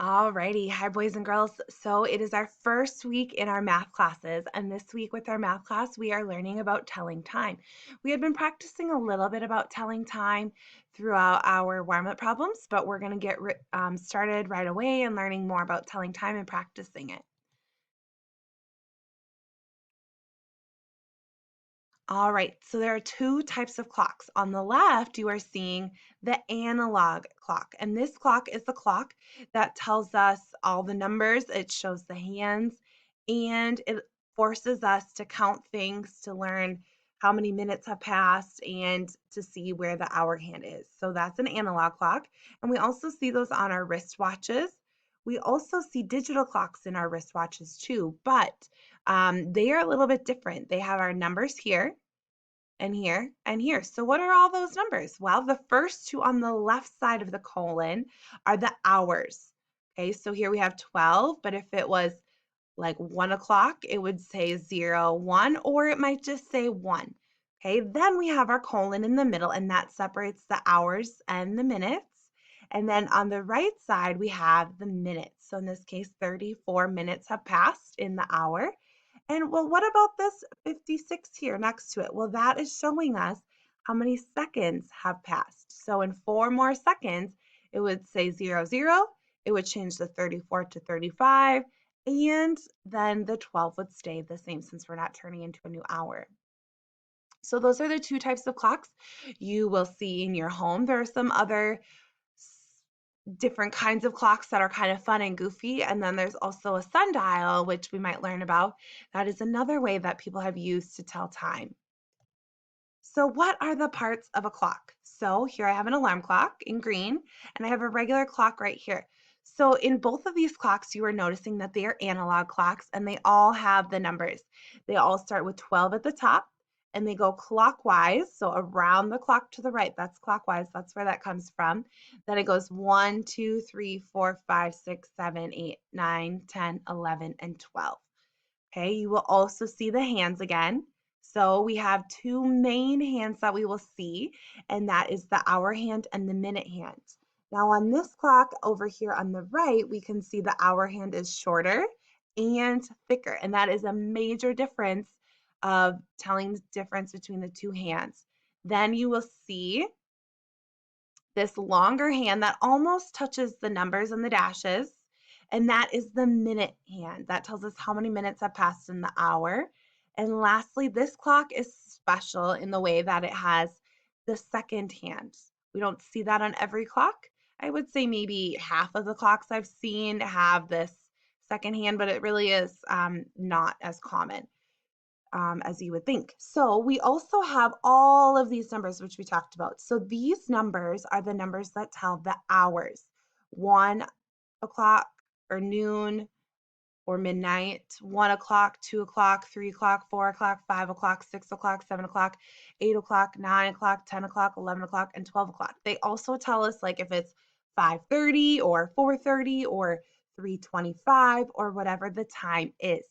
Alrighty, hi boys and girls. So it is our first week in our math classes, and this week with our math class, we are learning about telling time. We had been practicing a little bit about telling time throughout our warm-up problems, but we're going to get started right away and learning more about telling time and practicing it. All right, so there are two types of clocks. On the left, you are seeing the analog clock, and this clock is the clock that tells us all the numbers. It shows the hands, and it forces us to count things to learn how many minutes have passed and to see where the hour hand is. So that's an analog clock, and we also see those on our wristwatches. We also see digital clocks in our wristwatches too, but they are a little bit different. They have our numbers here and here and here. So what are all those numbers? Well, the first two on the left side of the colon are the hours. Okay, so here we have 12, but if it was like 1 o'clock, it would say 0, 1, or it might just say 1. Okay, then we have our colon in the middle, and that separates the hours and the minutes. And then on the right side, we have the minutes. So in this case, 34 minutes have passed in the hour. And well, what about this 56 here next to it? Well, that is showing us how many seconds have passed. So in 4 more seconds, it would say 0, 0. It would change the 34 to 35, and then the 12 would stay the same since we're not turning into a new hour. So those are the two types of clocks you will see in your home. There are some other different kinds of clocks that are kind of fun and goofy. And then there's also a sundial, which we might learn about. That is another way that people have used to tell time. So what are the parts of a clock? So here I have an alarm clock in green, and I have a regular clock right here. So in both of these clocks, you are noticing that they are analog clocks, and they all have the numbers. They all start with 12 at the top, and they go clockwise, so around the clock to the right. That's clockwise. That's where that comes from. Then it goes 1, 2, 3, 4, 5, 6, 7, 8, 9, 10, 11, and 12. Okay, you will also see the hands again. So we have two main hands that we will see, and that is the hour hand and the minute hand. Now on this clock over here on the right, we can see the hour hand is shorter and thicker, and that is a major difference of telling the difference between the two hands. Then you will see this longer hand that almost touches the numbers and the dashes, and that is the minute hand. That tells us how many minutes have passed in the hour. And lastly, this clock is special in the way that it has the second hand. We don't see that on every clock. I would say maybe half of the clocks I've seen have this second hand, but it really is not as common as you would think. So we also have all of these numbers, which we talked about. So these numbers are the numbers that tell the hours. 1 o'clock or noon or midnight, 1 o'clock, 2 o'clock, 3 o'clock, 4 o'clock, 5 o'clock, 6 o'clock, 7 o'clock, 8 o'clock, 9 o'clock, 10 o'clock, 11 o'clock, and 12 o'clock. They also tell us like if it's 5:30 or 4:30 or 3:25 or whatever the time is.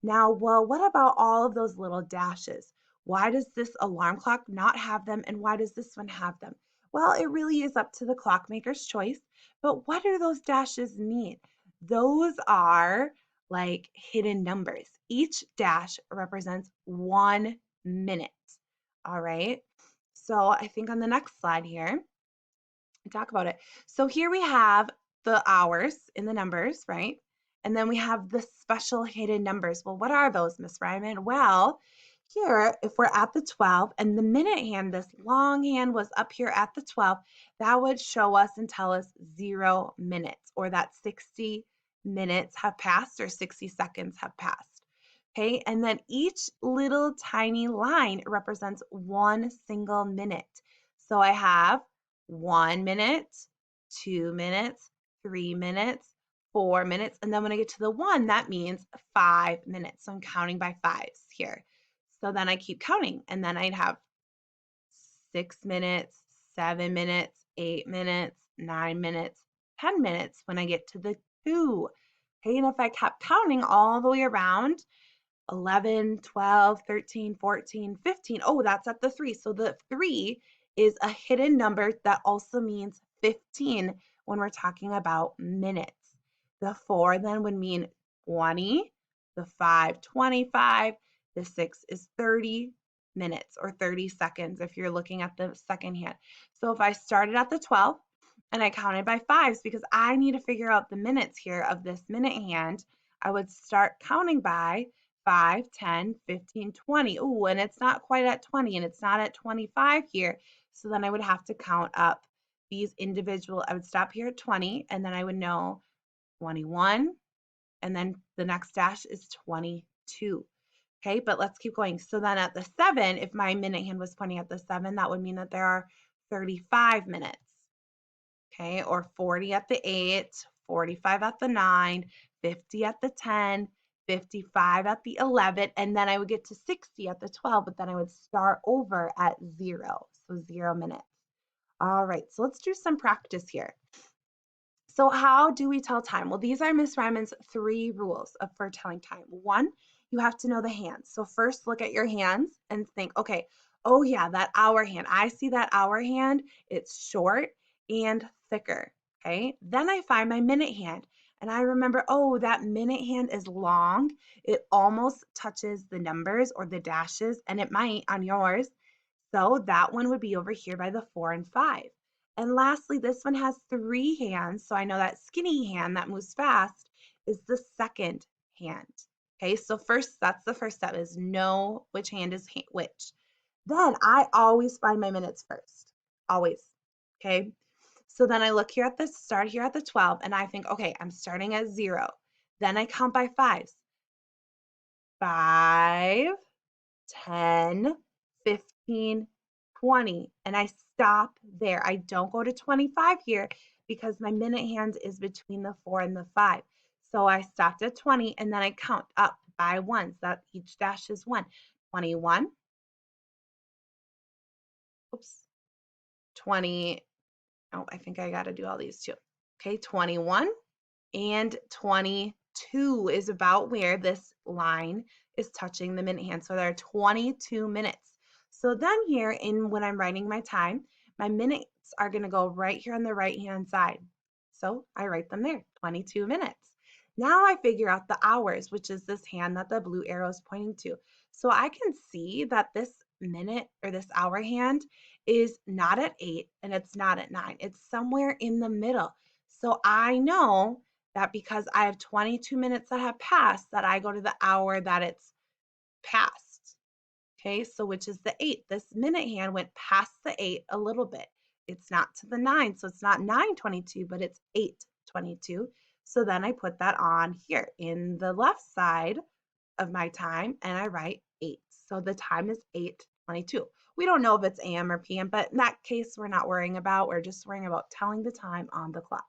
Now, well, what about all of those little dashes? Why does this alarm clock not have them, and why does this one have them? Well, it really is up to the clockmaker's choice, but what do those dashes mean? Those are like hidden numbers. Each dash represents 1 minute. All right. So I think on the next slide here, talk about it. So here we have the hours in the numbers, right? And then we have the special hidden numbers. Well, what are those, Miss Ryman? Well, here, if we're at the 12 and the minute hand, this long hand was up here at the 12, that would show us and tell us 0 minutes, or that 60 minutes have passed or 60 seconds have passed. Okay, and then each little tiny line represents one single minute. So I have 1 minute, 2 minutes, 3 minutes, 4 minutes, and then when I get to the 1, that means 5 minutes. So I'm counting by fives here. So then I keep counting, and then I'd have 6 minutes, 7 minutes, 8 minutes, 9 minutes, 10 minutes when I get to the 2. Okay, and if I kept counting all the way around, 11, 12, 13, 14, 15. Oh, that's at the 3. So the 3 is a hidden number that also means 15 when we're talking about minutes. The 4 then would mean 20, the 5, 25, the 6 is 30 minutes or 30 seconds if you're looking at the second hand. So if I started at the 12 and I counted by fives because I need to figure out the minutes here of this minute hand, I would start counting by 5, 10, 15, 20. Ooh, and it's not quite at 20 and it's not at 25 here. So then I would have to count up these individual, I would stop here at 20 and then I would know 21, and then the next dash is 22. Okay, but let's keep going. So then at the 7, if my minute hand was pointing at the 7, that would mean that there are 35 minutes. Okay, or 40 at the 8, 45 at the 9, 50 at the 10, 55 at the 11, and then I would get to 60 at the 12, but then I would start over at 0, so 0 minutes. All right, so let's do some practice here. So how do we tell time? Well, these are Miss Ryman's 3 rules for telling time. 1, you have to know the hands. So first look at your hands and think, okay, oh yeah, that hour hand. I see that hour hand. It's short and thicker. Okay. Then I find my minute hand and I remember, oh, that minute hand is long. It almost touches the numbers or the dashes, and it might on yours. So that one would be over here by the 4 and 5. And lastly, this one has 3 hands. So I know that skinny hand that moves fast is the second hand. Okay, so first, that's the first step, is know which hand is which. Then I always find my minutes first, always. Okay, so then I look here at the start here at the 12 and I think, okay, I'm starting at 0. Then I count by fives. 5, 10, 15, 20, and I stop there. I don't go to 25 here because my minute hand is between the 4 and the 5. So I stopped at 20 and then I count up by ones. That each dash is 1. 21. Oops. 20. Oh, I think I got to do all these too. Okay, 21 and 22 is about where this line is touching the minute hand. So there are 22 minutes. So then here when I'm writing my time, my minutes are going to go right here on the right hand side. So I write them there, 22 minutes. Now I figure out the hours, which is this hand that the blue arrow is pointing to. So I can see that this minute or this hour hand is not at 8 and it's not at 9. It's somewhere in the middle. So I know that because I have 22 minutes that have passed, that I go to the hour that it's past. Okay, so which is the 8. This minute hand went past the 8 a little bit. It's not to the 9, so it's not 9:22, but it's 8:22. So then I put that on here in the left side of my time and I write 8. So the time is 8:22. We don't know if it's AM or PM, but in that case, we're not worrying about. We're just worrying about telling the time on the clock.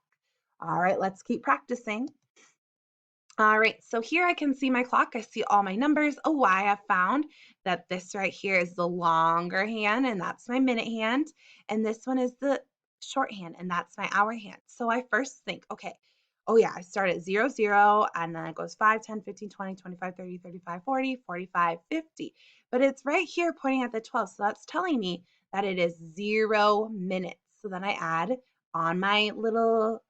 All right, let's keep practicing. All right, so here I can see my clock. I see all my numbers. Oh, I have found that this right here is the longer hand, and that's my minute hand. And this one is the short hand, and that's my hour hand. So I first think, okay, oh yeah, I start at 0, 0, and then it goes 5, 10, 15, 20, 25, 30, 35, 40, 45, 50. But it's right here pointing at the 12, so that's telling me that it is 0 minutes. So then I add on my little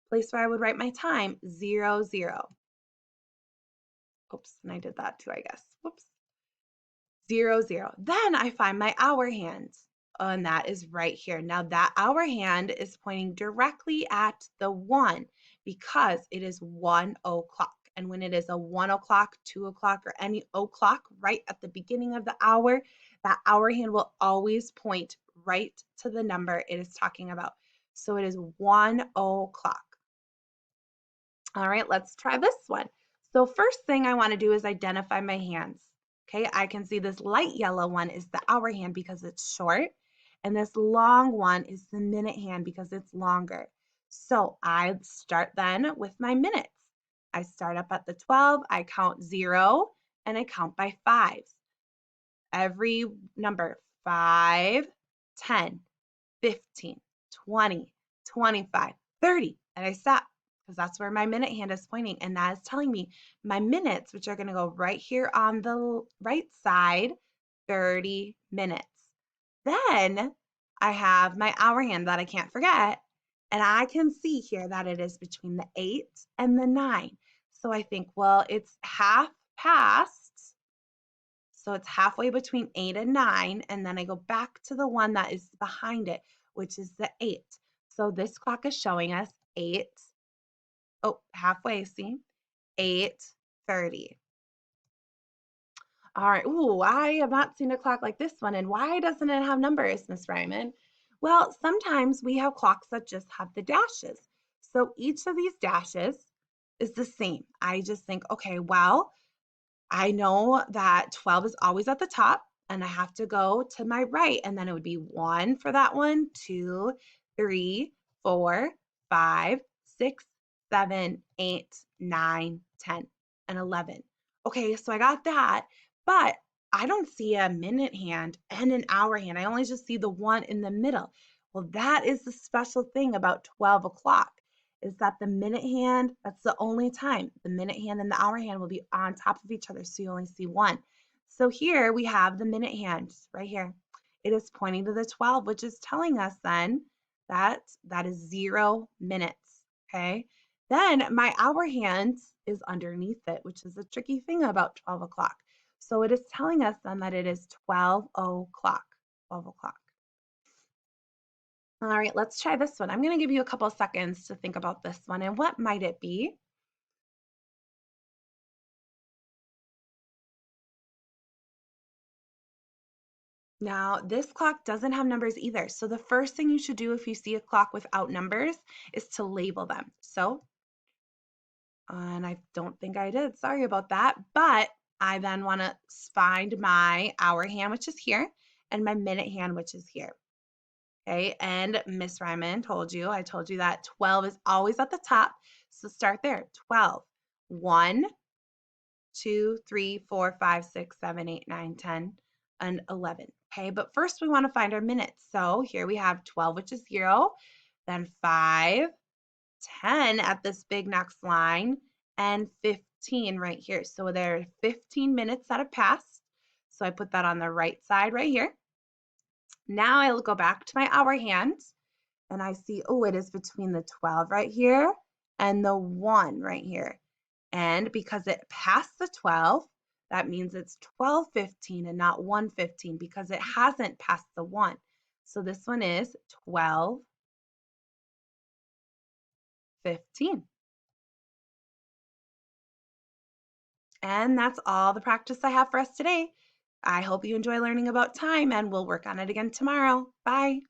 place where I would write my time, 0, 0. Oops, and I did that too, I guess. Whoops. 0, 0. Then I find my hour hand, and that is right here. Now that hour hand is pointing directly at the 1 because it is 1 o'clock. And when it is a 1 o'clock, 2 o'clock, or any o'clock right at the beginning of the hour, that hour hand will always point right to the number it is talking about. So it is 1 o'clock. All right, let's try this one. So first thing I want to do is identify my hands. Okay, I can see this light yellow one is the hour hand because it's short, and this long one is the minute hand because it's longer. So I start then with my minutes. I start up at the 12, I count 0, and I count by fives. Every number, 5, 10, 15, 20, 25, 30, and I stop because that's where my minute hand is pointing, and that is telling me my minutes, which are going to go right here on the right side, 30 minutes. Then I have my hour hand that I can't forget, And I can see here that it is between the 8 and the 9. So I think, well, it's half past. So it's halfway between 8 and 9. And then I go back to the one that is behind it, which is the 8. So this clock is showing us 8. Oh, halfway, see? 8:30. All right. Ooh, I have not seen a clock like this one. And why doesn't it have numbers, Miss Ryman? Well, sometimes we have clocks that just have the dashes. So each of these dashes is the same. I just think, okay, well, I know that 12 is always at the top, and I have to go to my right, and then it would be 1 for that one, 2, 3, 4, 5, 6, 7, 8, 9, 10, and 11. Okay, so I got that, but I don't see a minute hand and an hour hand. I only just see the one in the middle. Well, that is the special thing about 12 o'clock is that the minute hand, that's the only time the minute hand and the hour hand will be on top of each other. So you only see one. So here we have the minute hand right here. It is pointing to the 12, which is telling us then that that is 0 minutes. Okay. Then my hour hand is underneath it, which is a tricky thing about 12 o'clock. So it is telling us then that it is 12 o'clock. 12 o'clock. All right, let's try this one. I'm going to give you a couple of seconds to think about this one. And what might it be? Now, this clock doesn't have numbers either. So the first thing you should do if you see a clock without numbers is to label them. So, and I don't think I did. Sorry about that. But I then want to find my hour hand, which is here, and my minute hand, which is here. Okay, and Miss Ryman I told you that 12 is always at the top. So start there. 12. 1, 2, 3, 4, 5, 6, 7, 8, 9, 10, and 11. Okay, but first we want to find our minutes. So here we have 12, which is 0, then 5, 10 at this big next line, and 15 right here. So there are 15 minutes that have passed. So I put that on the right side right here. Now I'll go back to my hour hand and I see, oh, it is between the 12 right here and the 1 right here. And because it passed the 12, that means it's 12:15 and not 1:15 because it hasn't passed the 1. So this one is 12:15. And that's all the practice I have for us today. I hope you enjoy learning about time and we'll work on it again tomorrow. Bye.